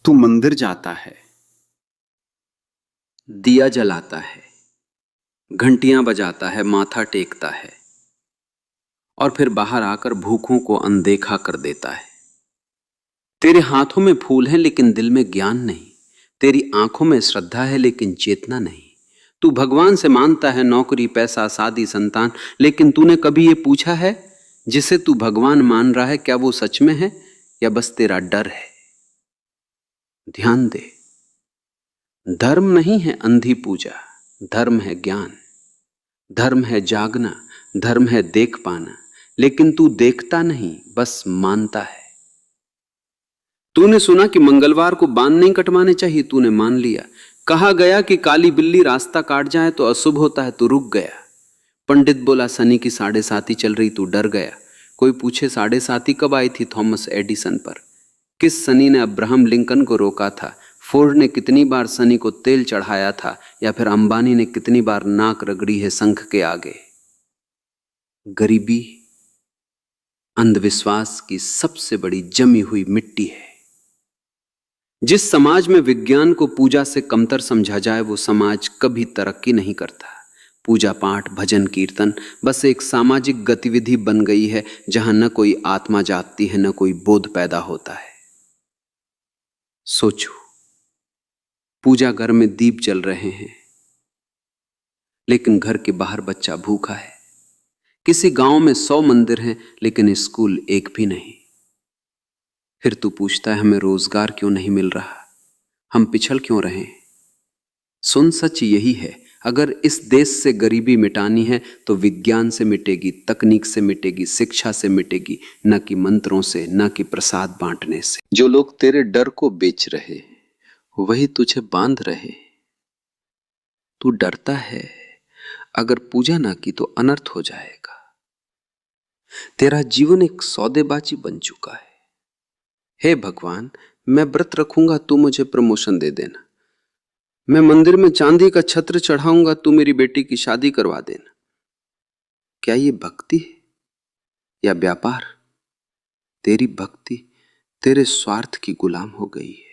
तू मंदिर जाता है, दिया जलाता है, घंटियां बजाता है, माथा टेकता है और फिर बाहर आकर भूखों को अनदेखा कर देता है। तेरे हाथों में फूल हैं लेकिन दिल में ज्ञान नहीं, तेरी आंखों में श्रद्धा है लेकिन चेतना नहीं। तू भगवान से मांगता है नौकरी, पैसा, शादी, संतान, लेकिन तूने कभी ये पूछा है जिसे तू भगवान मान रहा है क्या वो सच में है या बस तेरा डर है? ध्यान दे, धर्म नहीं है अंधी पूजा, धर्म है ज्ञान, धर्म है जागना, धर्म है देख पाना, लेकिन तू देखता नहीं बस मानता है। तूने सुना कि मंगलवार को बाल नहीं कटवाने चाहिए, तूने मान लिया। कहा गया कि काली बिल्ली रास्ता काट जाए तो अशुभ होता है, तू रुक गया। पंडित बोला शनि की 7:30 चल रही, तू डर गया। कोई पूछे 7:30 कब आई थी थॉमस एडिसन पर? किस शनि ने अब्राहम लिंकन को रोका था? फोर्ड ने कितनी बार शनि को तेल चढ़ाया था? या फिर अंबानी ने कितनी बार नाक रगड़ी है शंख के आगे? गरीबी अंधविश्वास की सबसे बड़ी जमी हुई मिट्टी है। जिस समाज में विज्ञान को पूजा से कमतर समझा जाए वो समाज कभी तरक्की नहीं करता। पूजा पाठ, भजन, कीर्तन बस एक सामाजिक गतिविधि बन गई है जहां न कोई आत्मा जागती है न कोई बोध पैदा होता है। सोचो, पूजा घर में दीप जल रहे हैं लेकिन घर के बाहर बच्चा भूखा है। किसी गांव में 100 मंदिर हैं लेकिन स्कूल एक भी नहीं। फिर तू पूछता है हमें रोजगार क्यों नहीं मिल रहा, हम पिछड़ क्यों रहे? सुन, सच यही है, अगर इस देश से गरीबी मिटानी है तो विज्ञान से मिटेगी, तकनीक से मिटेगी, शिक्षा से मिटेगी, न कि मंत्रों से, न कि प्रसाद बांटने से। जो लोग तेरे डर को बेच रहे वही तुझे बांध रहे। तू डरता है अगर पूजा ना की तो अनर्थ हो जाएगा। तेरा जीवन एक सौदेबाजी बन चुका है। हे भगवान, मैं व्रत रखूंगा, तू मुझे प्रमोशन दे देना। मैं मंदिर में चांदी का छत्र चढ़ाऊंगा, तू मेरी बेटी की शादी करवा देना। क्या ये भक्ति है या व्यापार? तेरी भक्ति तेरे स्वार्थ की गुलाम हो गई है।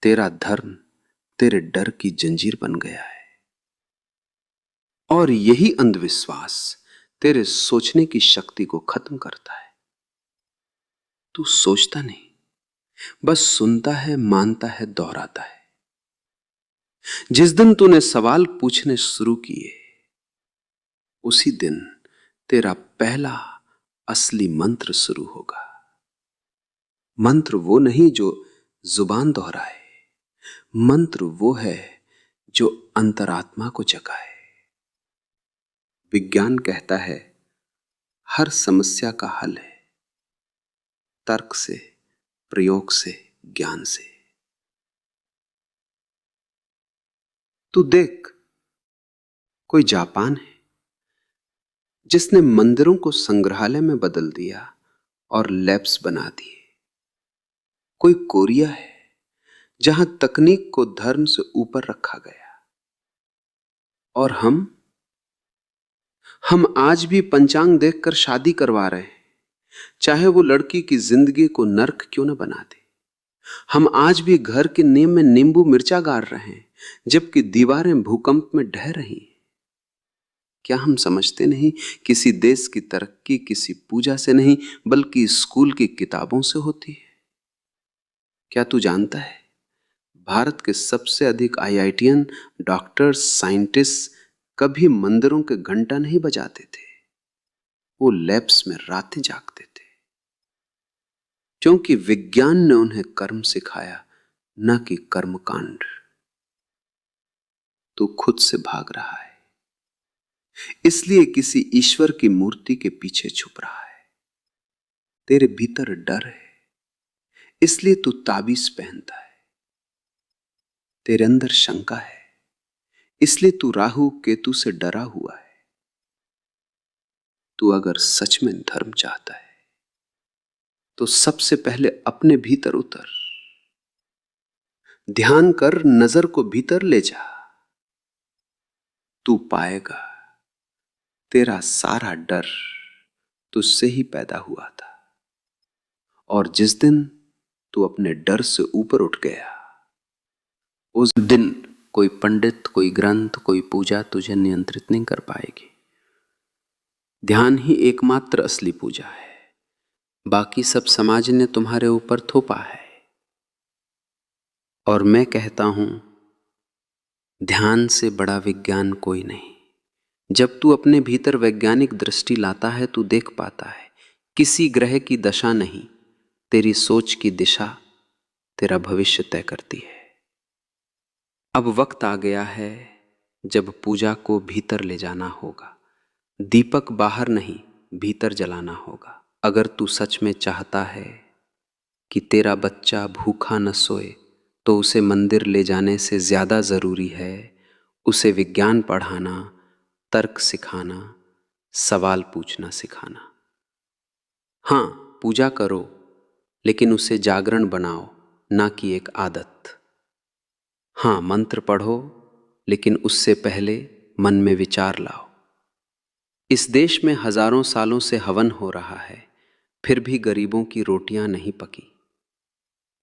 तेरा धर्म तेरे डर की जंजीर बन गया है। और यही अंधविश्वास तेरे सोचने की शक्ति को खत्म करता है। तू सोचता नहीं, बस सुनता है, मानता है, दोहराता है। जिस दिन तूने सवाल पूछने शुरू किए उसी दिन तेरा पहला असली मंत्र शुरू होगा। मंत्र वो नहीं जो जुबान दोहराए, मंत्र वो है जो अंतरात्मा को जगाए। विज्ञान कहता है हर समस्या का हल है तर्क से, प्रयोग से, ज्ञान से। तू देख, कोई जापान है जिसने मंदिरों को संग्रहालय में बदल दिया और लैब्स बना दिए। कोई कोरिया है जहां तकनीक को धर्म से ऊपर रखा गया। और हम आज भी पंचांग देखकर शादी करवा रहे हैं, चाहे वो लड़की की जिंदगी को नर्क क्यों न बना दे। हम आज भी घर के नींव में नींबू मिर्चा गाड़ रहे हैं जबकि दीवारें भूकंप में ढह रही हैं। क्या हम समझते नहीं किसी देश की तरक्की किसी पूजा से नहीं बल्कि स्कूल की किताबों से होती है? क्या तू जानता है भारत के सबसे अधिक आईआईटीएन, डॉक्टर्स, साइंटिस्ट कभी मंदिरों के घंटा नहीं बजाते थे। वो लैब्स में रातें जागते थे क्योंकि विज्ञान ने उन्हें कर्म सिखाया, न कि कर्मकांड। तू खुद से भाग रहा है, इसलिए किसी ईश्वर की मूर्ति के पीछे छुप रहा है। तेरे भीतर डर है, इसलिए तू ताबीज पहनता है। तेरे अंदर शंका है, इसलिए तू राहु केतु से डरा हुआ है। तू अगर सच में धर्म चाहता है तो सबसे पहले अपने भीतर उतर, ध्यान कर, नजर को भीतर ले जा। तू पाएगा तेरा सारा डर तुझसे ही पैदा हुआ था। और जिस दिन तू अपने डर से ऊपर उठ गया। उस दिन कोई पंडित, कोई ग्रंथ, कोई पूजा तुझे नियंत्रित नहीं कर पाएगी। ध्यान ही एकमात्र असली पूजा है। बाकी सब समाज ने तुम्हारे ऊपर थोपा है। और मैं कहता हूं, ध्यान से बड़ा विज्ञान कोई नहीं। जब तू अपने भीतर वैज्ञानिक दृष्टि लाता है, तू देख पाता है किसी ग्रह की दशा नहीं, तेरी सोच की दिशा तेरा भविष्य तय करती है। अब वक्त आ गया है जब पूजा को भीतर ले जाना होगा। दीपक बाहर नहीं, भीतर जलाना होगा। अगर तू सच में चाहता है कि तेरा बच्चा भूखा न सोए, तो उसे मंदिर ले जाने से ज्यादा जरूरी है उसे विज्ञान पढ़ाना, तर्क सिखाना, सवाल पूछना सिखाना। हां, पूजा करो, लेकिन उसे जागरण बनाओ, ना कि एक आदत। हां, मंत्र पढ़ो, लेकिन उससे पहले मन में विचार लाओ। इस देश में हजारों सालों से हवन हो रहा है, फिर भी गरीबों की रोटियां नहीं पकी।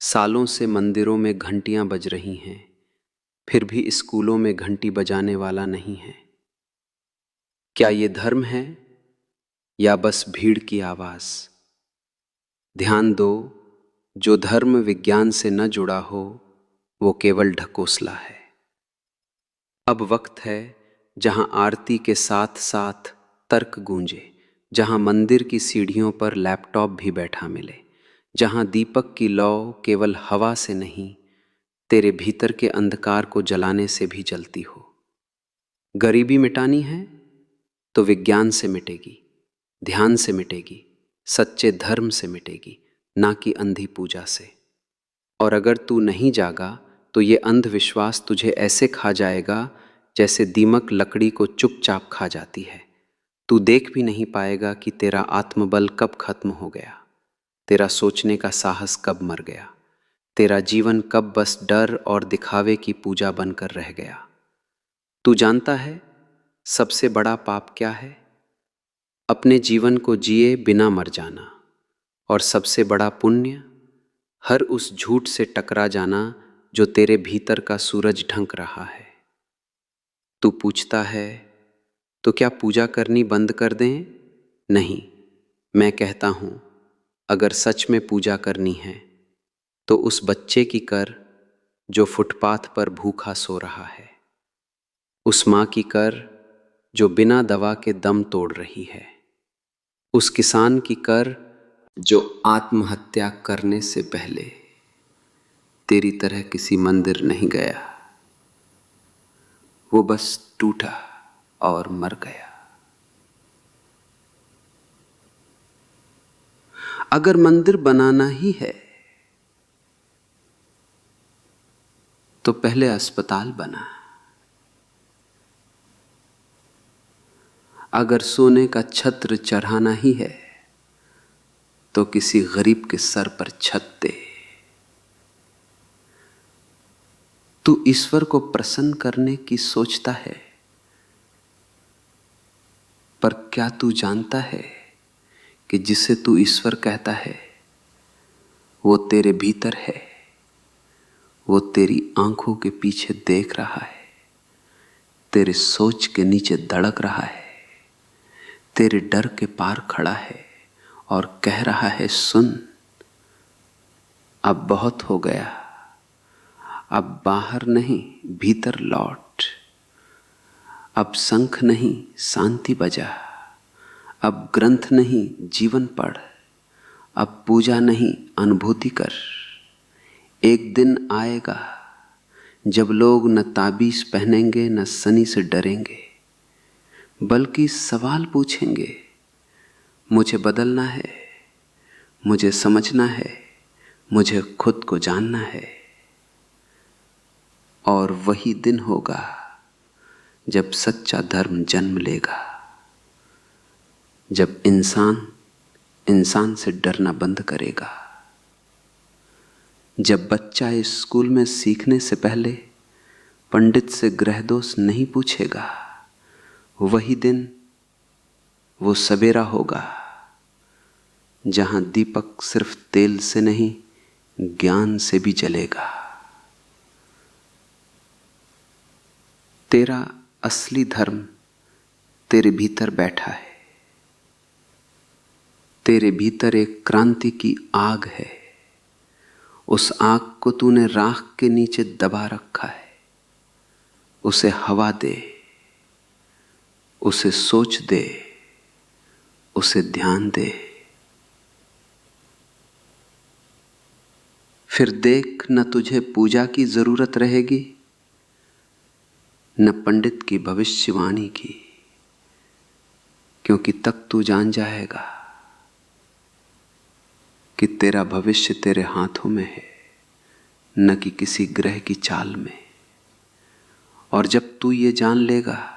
सालों से मंदिरों में घंटियां बज रही हैं, फिर भी स्कूलों में घंटी बजाने वाला नहीं है। क्या ये धर्म है या बस भीड़ की आवाज? ध्यान दो, जो धर्म विज्ञान से न जुड़ा हो वो केवल ढकोसला है। अब वक्त है जहां आरती के साथ साथ तर्क गूंजे, जहां मंदिर की सीढ़ियों पर लैपटॉप भी बैठा मिले, जहां दीपक की लौ केवल हवा से नहीं, तेरे भीतर के अंधकार को जलाने से भी जलती हो। गरीबी मिटानी है तो विज्ञान से मिटेगी, ध्यान से मिटेगी, सच्चे धर्म से मिटेगी, ना कि अंधी पूजा से। और अगर तू नहीं जागा तो ये अंधविश्वास तुझे ऐसे खा जाएगा जैसे दीमक लकड़ी को चुपचाप खा जाती है। तू देख भी नहीं पाएगा कि तेरा आत्मबल कब खत्म हो गया, तेरा सोचने का साहस कब मर गया, तेरा जीवन कब बस डर और दिखावे की पूजा बनकर रह गया। तू जानता है सबसे बड़ा पाप क्या है? अपने जीवन को जिए बिना मर जाना। और सबसे बड़ा पुण्य, हर उस झूठ से टकरा जाना जो तेरे भीतर का सूरज ढंक रहा है। तू पूछता है तो क्या पूजा करनी बंद कर दें? नहीं, मैं कहता हूं, अगर सच में पूजा करनी है तो उस बच्चे की कर जो फुटपाथ पर भूखा सो रहा है, उस मां की कर जो बिना दवा के दम तोड़ रही है, उस किसान की कर जो आत्महत्या करने से पहले तेरी तरह किसी मंदिर नहीं गया, वो बस टूटा और मर गया। अगर मंदिर बनाना ही है तो पहले अस्पताल बना। अगर सोने का छत्र चढ़ाना ही है तो किसी गरीब के सर पर छत दे। तू ईश्वर को प्रसन्न करने की सोचता है, पर क्या तू जानता है कि जिसे तू ईश्वर कहता है वो तेरे भीतर है, वो तेरी आंखों के पीछे देख रहा है, तेरे सोच के नीचे धड़क रहा है, तेरे डर के पार खड़ा है और कह रहा है, सुन, अब बहुत हो गया, अब बाहर नहीं भीतर लौट। अब शंख नहीं शांति बजा, अब ग्रंथ नहीं जीवन पढ़, अब पूजा नहीं अनुभूति कर। एक दिन आएगा जब लोग न ताबीज पहनेंगे न शनि से डरेंगे, बल्कि सवाल पूछेंगे, मुझे बदलना है, मुझे समझना है, मुझे खुद को जानना है। और वही दिन होगा जब सच्चा धर्म जन्म लेगा, जब इंसान इंसान से डरना बंद करेगा, जब बच्चा इस स्कूल में सीखने से पहले पंडित से ग्रह दोष नहीं पूछेगा। वही दिन वो सवेरा होगा जहां दीपक सिर्फ तेल से नहीं ज्ञान से भी जलेगा। तेरा असली धर्म तेरे भीतर बैठा है। तेरे भीतर एक क्रांति की आग है। उस आग को तूने राख के नीचे दबा रखा है। उसे हवा दे, उसे सोच दे, उसे ध्यान दे। फिर देख, न तुझे पूजा की जरूरत रहेगी, न पंडित की भविष्यवाणी की, क्योंकि तब तू जान जाएगा कि तेरा भविष्य तेरे हाथों में है, न कि किसी ग्रह की चाल में। और जब तू ये जान लेगा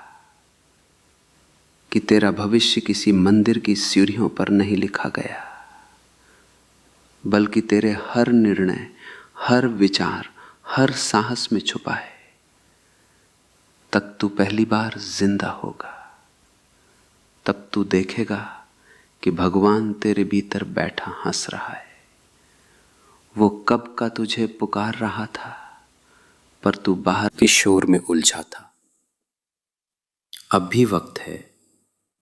कि तेरा भविष्य किसी मंदिर की सीढ़ियों पर नहीं लिखा गया, बल्कि तेरे हर निर्णय, हर विचार, हर साहस में छुपा है, तब तू पहली बार जिंदा होगा। तब तू देखेगा कि भगवान तेरे भीतर बैठा हंस रहा है। वो कब का तुझे पुकार रहा था, पर तू बाहर के शोर में उलझा था। अब भी वक्त है